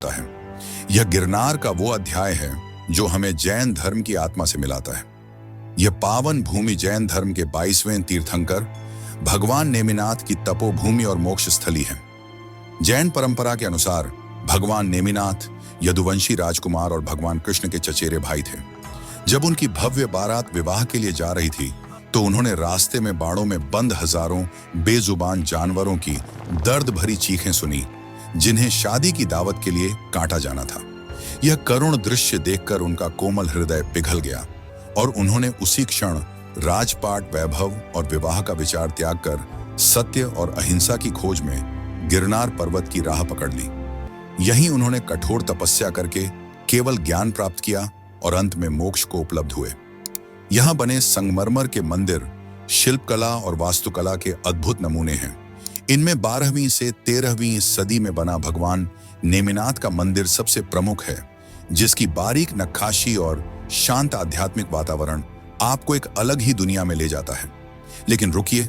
होता है। यह गिरनार का वो अध्याय है जो हमें जैन धर्म की आत्मा से मिलाता है। यह पावन भूमि जैन धर्म के 22वें तीर्थंकर भगवान नेमिनाथ की तपोभूमि और मोक्ष स्थली है। जैन परंपरा के अनुसार भगवान नेमिनाथ यदुवंशी राजकुमार और भगवान कृष्ण के चचेरे भाई थे। जब उनकी भव्य बारात विवाह के लिए जा रही थी तो उन्होंने रास्ते में बाड़ों में बंद हजारों बेजुबान जानवरों की दर्द भरी चीखें सुनी, जिन्हें शादी की दावत के लिए काटा जाना था। यह करुण दृश्य देखकर उनका कोमल हृदय पिघल गया और उन्होंने उसी क्षण राजपाट वैभव और विवाह का विचार त्याग कर सत्य और अहिंसा की खोज में गिरनार पर्वत की राह पकड़ ली। यहीं उन्होंने कठोर तपस्या करके केवल ज्ञान प्राप्त किया और अंत में मोक्ष को उपलब्ध हुए। यहाँ बने संगमरमर के मंदिर शिल्पकला और वास्तुकला के अद्भुत नमूने हैं। इनमें 12वीं से 13वीं सदी में बना भगवान नेमिनाथ का मंदिर सबसे प्रमुख है, जिसकी बारीक नक्काशी और शांत आध्यात्मिक वातावरण आपको एक अलग ही दुनिया में ले जाता है। लेकिन रुकिए,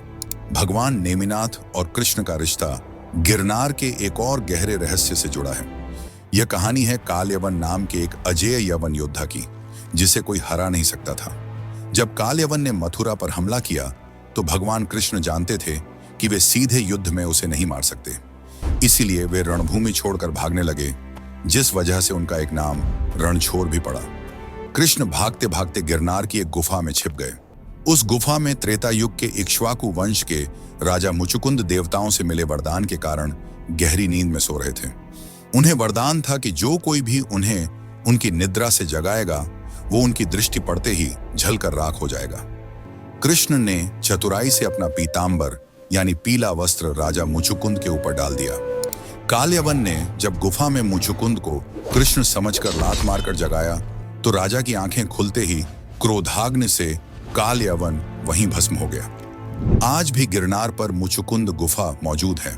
भगवान नेमिनाथ और कृष्ण का रिश्ता गिरनार के एक और गहरे रहस्य से जुड़ा है। यह कहानी है कालयवन नाम के एक अजेय यवन योद्धा की, जिसे कोई हरा नहीं सकता था। जब कालयवन ने मथुरा पर हमला किया तो भगवान कृष्ण जानते थे कि वे सीधे युद्ध में उसे नहीं मार सकते। इसीलिए वे रणभूमि छोड़कर भागने लगे, जिस वजह से उनका एक नाम रणछोड़ भी पड़ा। कृष्ण भागते भागते गिरनार की एक गुफा में छिप गए। उस गुफा में त्रेता युग के इक्ष्वाकु वंश के राजा मुचुकुंद देवताओं से मिले वरदान के कारण गहरी नींद में सो रहे थे। उन्हें वरदान था कि जो कोई भी उन्हें उनकी निद्रा से जगाएगा वो उनकी दृष्टि पड़ते ही जलकर राख हो जाएगा। कृष्ण ने चतुराई से अपना पीतांबर यानी पीला वस्त्र राजा मुचुकुंद के ऊपर डाल दिया। कालयवन ने जब गुफा में मुचुकुंद को कृष्ण समझकर लात मारकर जगाया तो राजा की आंखें खुलते ही क्रोधाग्नि से कालयवन वहीं भस्म हो गया। आज भी गिरनार पर मुचुकुंद गुफा मौजूद है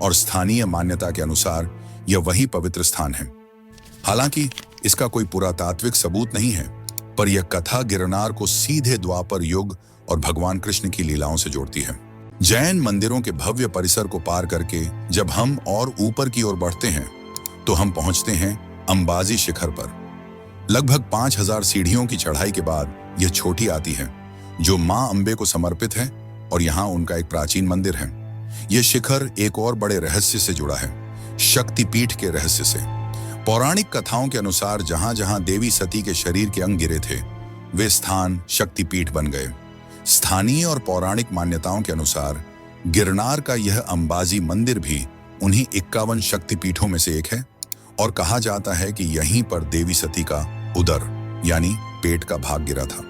और स्थानीय मान्यता के अनुसार यह वही पवित्र स्थान है। हालांकि इसका कोई पुरातात्विक सबूत नहीं है, पर यह कथा गिरनार को सीधे द्वापर युग और भगवान कृष्ण की लीलाओं से जोड़ती है। जैन मंदिरों के भव्य परिसर को पार करके जब हम और ऊपर की ओर बढ़ते हैं तो हम पहुंचते हैं अंबाजी शिखर पर। लगभग 5000 सीढ़ियों की चढ़ाई के बाद यह चोटी आती है जो मां अंबे को समर्पित है और यहाँ उनका एक प्राचीन मंदिर है। यह शिखर एक और बड़े रहस्य से जुड़ा है, शक्तिपीठ के रहस्य से। पौराणिक कथाओं के अनुसार जहां जहां देवी सती के शरीर के अंग गिरे थे वे स्थान शक्तिपीठ बन गए। स्थानीय और पौराणिक मान्यताओं के अनुसार गिरनार का यह अंबाजी मंदिर भी उन्हीं 51 शक्तिपीठों में से एक है और कहा जाता है कि यहीं पर देवी सती का उदर यानी पेट का भाग गिरा था।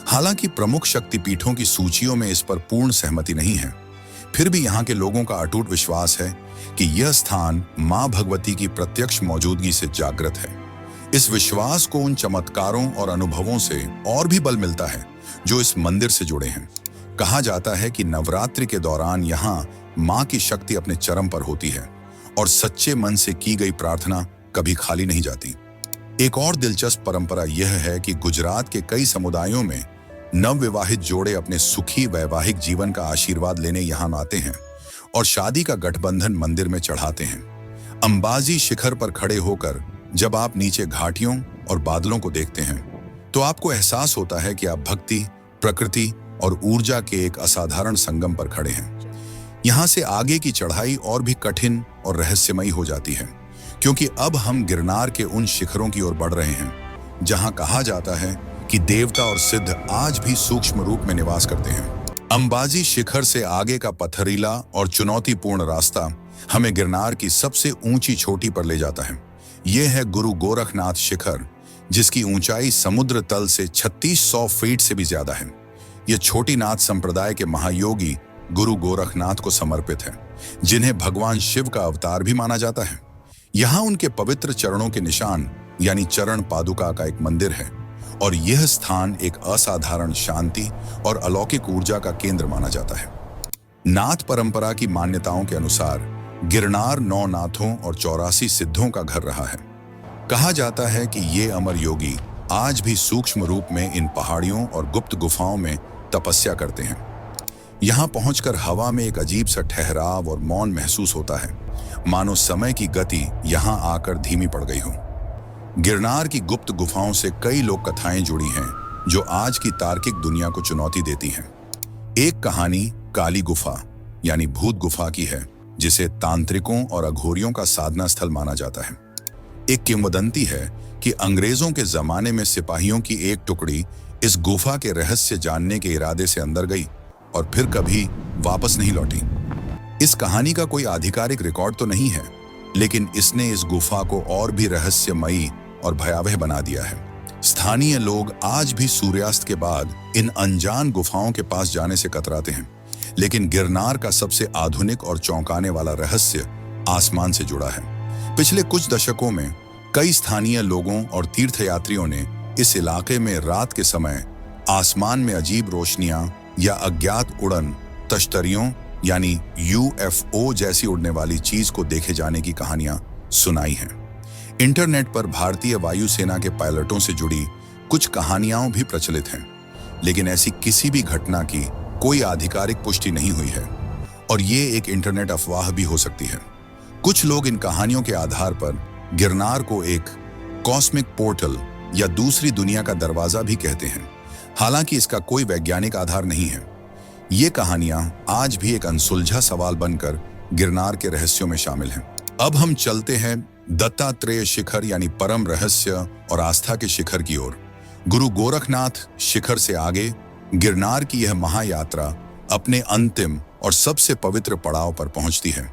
हालांकि प्रमुख शक्तिपीठों की सूचियों में इस पर पूर्ण सहमति नहीं है, फिर भी यहाँ के लोगों का अटूट विश्वास है कि यह स्थान मां भगवती की प्रत्यक्ष मौजूदगी से जागृत है। इस विश्वास को उन चमत्कारों और अनुभवों से और भी बल मिलता है जो इस मंदिर से जुड़े हैं। कहा जाता है कि नवरात्रि के दौरान यहाँ मां की शक्ति अपने चरम पर होती है और सच्चे मन से की गई प्रार्थना कभी खाली नहीं जाती। एक और दिलचस्प परंपरा यह है कि गुजरात के कई समुदायों में नवविवाहित जोड़े अपने सुखी वैवाहिक जीवन का आशीर्वाद लेने यहाँ आते हैं और शादी का गठबंधन मंदिर में चढ़ाते हैं। अंबाजी शिखर पर खड़े होकर जब आप नीचे घाटियों और बादलों को देखते हैं तो आपको एहसास होता है कि आप भक्ति, प्रकृति और ऊर्जा के एक असाधारण संगम पर खड़े हैं। यहाँ से आगे की चढ़ाई और भी कठिन और रहस्यमयी हो जाती है, क्योंकि अब हम गिरनार के उन शिखरों की ओर बढ़ रहे हैं जहाँ कहा जाता है कि देवता और सिद्ध आज भी सूक्ष्म रूप में निवास करते हैं। अंबाजी शिखर से आगे का पथरीला और चुनौतीपूर्ण रास्ता हमें गिरनार की सबसे ऊंची चोटी पर ले जाता है। यह है गुरु गोरखनाथ शिखर, जिसकी ऊंचाई समुद्र तल से 3600 फीट से भी ज्यादा है। यह छोटीनाथ संप्रदाय के महायोगी गुरु गोरखनाथ को समर्पित है, जिन्हें भगवान शिव का अवतार भी माना जाता है। यहाँ उनके पवित्र चरणों के निशान यानी चरण पादुका का एक मंदिर है और यह स्थान एक असाधारण शांति और अलौकिक ऊर्जा का केंद्र माना जाता है। नाथ परंपरा की मान्यताओं के अनुसार गिरनार 9 नाथों और 84 सिद्धों का घर रहा है। कहा जाता है कि ये अमर योगी आज भी सूक्ष्म रूप में इन पहाड़ियों और गुप्त गुफाओं में तपस्या करते हैं। यहाँ पहुंचकर हवा में एक अजीब सा ठहराव और मौन महसूस होता है, मानो समय की गति यहां आकर धीमी पड़ गई हो। गिरनार की गुप्त गुफाओं से कई लोक कथाएं जुड़ी हैं जो आज की तार्किक दुनिया को चुनौती देती हैं। एक कहानी काली गुफा यानी भूत गुफा की है, जिसे तांत्रिकों और अघोरियों का साधना स्थल माना जाता है। एक किंवदंती है कि अंग्रेजों के जमाने में सिपाहियों की एक टुकड़ी इस गुफा के रहस्य जानने के इरादे से अंदर गई और फिर कभी वापस नहीं लौटी। इस कहानी का कोई आधिकारिक रिकॉर्ड तो नहीं है, लेकिन इसने इस गुफा को और भी रहस्यमयी और भयावह बना दिया है। स्थानीय लोग आज भी सूर्यास्त के बाद इन अनजान गुफाओं के पास जाने से कतराते हैं, लेकिन गिरनार का सबसे आधुनिक और चौंकाने वाला रहस्य आसमान से जुड़ा है। पिछले कुछ दशकों में कई स्थानीय लोगों और तीर्थयात्रियों ने इस इलाके में रात के समय आसमान में अजीब रोशनियां या अज्ञात उड़न तश्तरियों यानी UFO जैसी उड़ने वाली चीज को देखे जाने की कहानियां सुनाई हैं। इंटरनेट पर भारतीय वायुसेना के पायलटों से जुड़ी कुछ कहानियां भी प्रचलित हैं, लेकिन ऐसी किसी भी घटना की कोई आधिकारिक पुष्टि नहीं हुई है और ये एक इंटरनेट अफवाह भी हो सकती है। कुछ लोग इन कहानियों के आधार पर गिरनार को एक कॉस्मिक पोर्टल या दूसरी दुनिया का दरवाजा भी कहते हैं, हालांकि इसका कोई वैज्ञानिक आधार नहीं है। ये कहानियां आज भी एक अनसुलझा सवाल बनकर गिरनार के रहस्यों में शामिल हैं। अब हम चलते हैं दत्तात्रेय शिखर यानी परम रहस्य और आस्था के शिखर की ओर। गुरु गोरखनाथ शिखर से आगे गिरनार की यह महायात्रा अपने अंतिम और सबसे पवित्र पड़ाव पर पहुंचती है।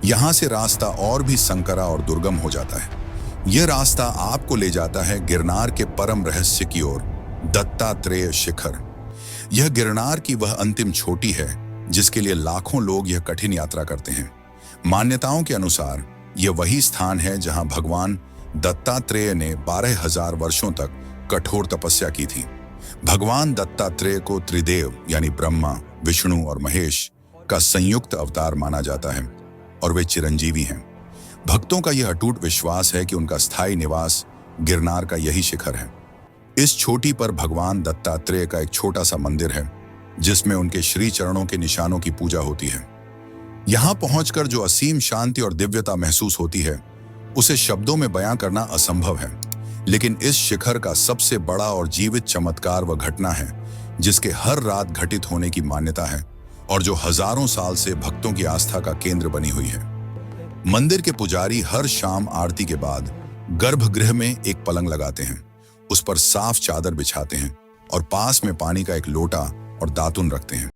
यहां से रास्ता और भी संकरा और दुर्गम हो जाता है। यह रास्ता आपको ले जाता है गिरनार के परम रहस्य की ओर, दत्तात्रेय शिखर। यह गिरनार की वह अंतिम चोटी है जिसके लिए लाखों लोग यह कठिन यात्रा करते हैं। मान्यताओं के अनुसार यह वही स्थान है जहां भगवान दत्तात्रेय ने 12,000 वर्षों तक कठोर तपस्या की थी। भगवान दत्तात्रेय को त्रिदेव यानी ब्रह्मा, विष्णु और महेश का संयुक्त अवतार माना जाता है और वे चिरंजीवी हैं। भक्तों का यह अटूट विश्वास है कि उनका स्थायी निवास गिरनार का यही शिखर है। इस चोटी पर भगवान दत्तात्रेय का एक छोटा सा मंदिर है जिसमें उनके श्री चरणों के निशानों की पूजा होती है। यहां पहुंचकर जो असीम शांति और दिव्यता महसूस होती है उसे शब्दों में बयां करना असंभव है, लेकिन इस शिखर का सबसे बड़ा और जीवित चमत्कार वह घटना है जिसके हर रात घटित होने की मान्यता है और जो हजारों साल से भक्तों की आस्था का केंद्र बनी हुई है। मंदिर के पुजारी हर शाम आरती के बाद गर्भगृह में एक पलंग लगाते हैं, उस पर साफ चादर बिछाते हैं और पास में पानी का एक लोटा और दातुन रखते हैं।